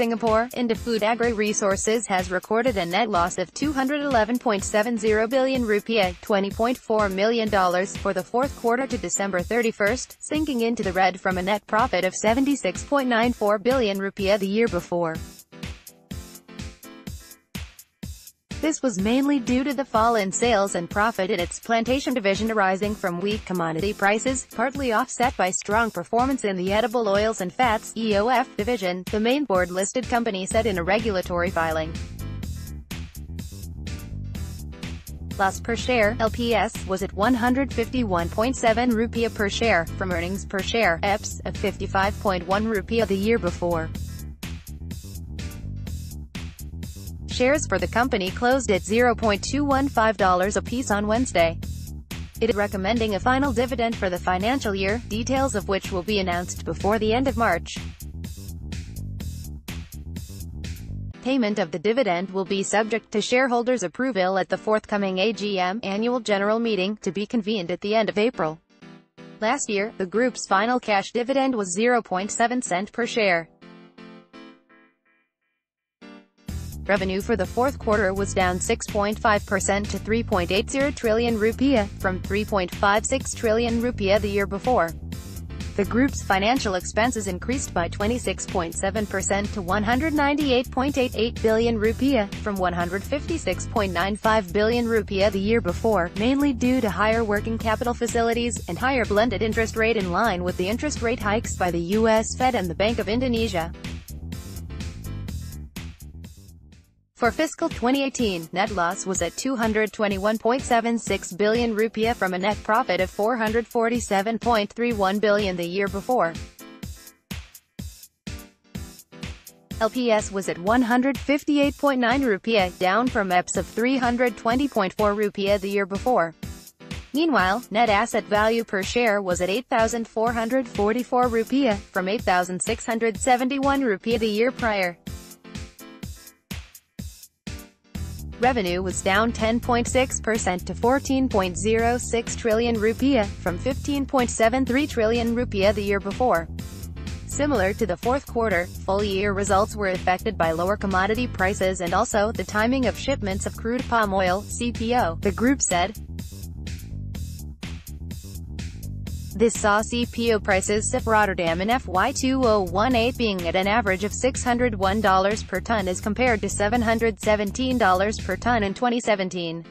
Singapore, Indofood Agri Resources has recorded a net loss of 211.70 billion rupiah, $20.4 million, for the fourth quarter to December 31, sinking into the red from a net profit of 76.94 billion rupiah the year before. This was mainly due to the fall in sales and profit in its plantation division arising from weak commodity prices, partly offset by strong performance in the edible oils and fats (EOF) division, the main board-listed company said in a regulatory filing. Loss per share (LPS) was at 151.7 rupiah per share, from earnings per share (EPS) of 55.1 rupiah the year before. Shares for the company closed at $0.215 apiece on Wednesday. It is recommending a final dividend for the financial year, details of which will be announced before the end of March. Payment of the dividend will be subject to shareholders' approval at the forthcoming AGM annual general meeting, to be convened at the end of April. Last year, the group's final cash dividend was 0.7 cent per share. Revenue for the fourth quarter was down 6.5% to 3.80 trillion rupiah, from 3.56 trillion rupiah the year before. The group's financial expenses increased by 26.7% to 198.88 billion rupiah, from 156.95 billion rupiah the year before, mainly due to higher working capital facilities, and higher blended interest rate in line with the interest rate hikes by the U.S. Fed and the Bank of Indonesia. For fiscal 2018, net loss was at 221.76 billion rupiah from a net profit of 447.31 billion the year before. LPS was at 158.9 rupiah, down from EPS of 320.4 rupiah the year before. Meanwhile, net asset value per share was at 8,444 rupiah, from 8,671 rupiah the year prior. Revenue was down 10.6% to 14.06 trillion rupiah, from 15.73 trillion rupiah the year before. Similar to the fourth quarter, full-year results were affected by lower commodity prices and also the timing of shipments of crude palm oil (CPO), the group said. This saw CPO prices of Rotterdam in FY 2018 being at an average of $601 per ton as compared to $717 per ton in 2017.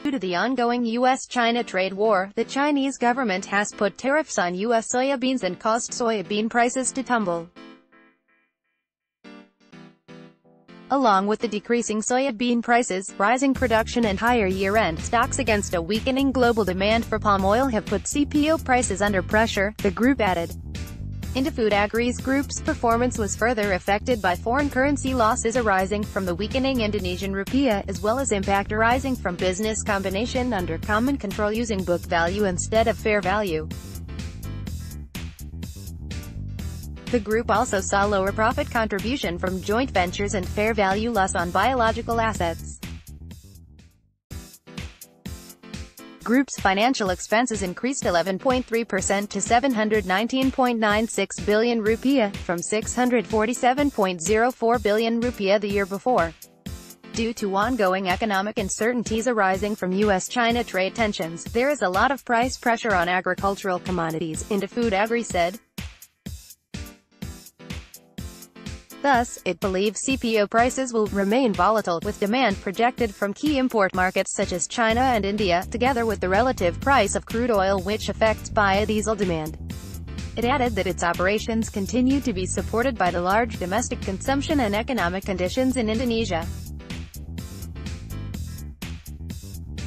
Due to the ongoing U.S.-China trade war, the Chinese government has put tariffs on U.S. soybeans and caused soybean prices to tumble. Along with the decreasing soybean prices, rising production and higher year-end stocks against a weakening global demand for palm oil have put CPO prices under pressure, the group added. Indofood Agri's group's performance was further affected by foreign currency losses arising from the weakening Indonesian rupiah, as well as impact arising from business combination under common control using book value instead of fair value. The group also saw lower profit contribution from joint ventures and fair value loss on biological assets. Group's financial expenses increased 11.3% to 719.96 billion rupiah, from 647.04 billion rupiah the year before. Due to ongoing economic uncertainties arising from U.S.-China trade tensions, there is a lot of price pressure on agricultural commodities, Indofood Agri said. Thus, it believes CPO prices will remain volatile, with demand projected from key import markets such as China and India, together with the relative price of crude oil which affects biodiesel demand. It added that its operations continue to be supported by the large domestic consumption and economic conditions in Indonesia.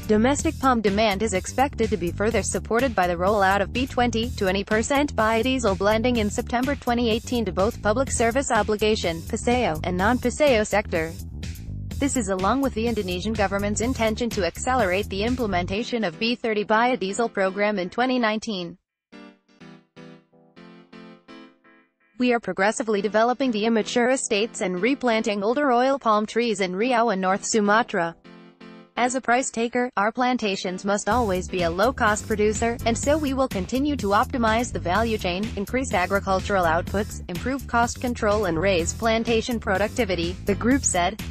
Domestic palm demand is expected to be further supported by the rollout of B20, 20% biodiesel blending in September 2018 to both public service obligation (PSEO) and non-PSEO sector. This is along with the Indonesian government's intention to accelerate the implementation of B30 biodiesel program in 2019. We are progressively developing the immature estates and replanting older oil palm trees in Riau and North Sumatra. As a price taker, our plantations must always be a low-cost producer, and so we will continue to optimize the value chain, increase agricultural outputs, improve cost control and raise plantation productivity, the group said.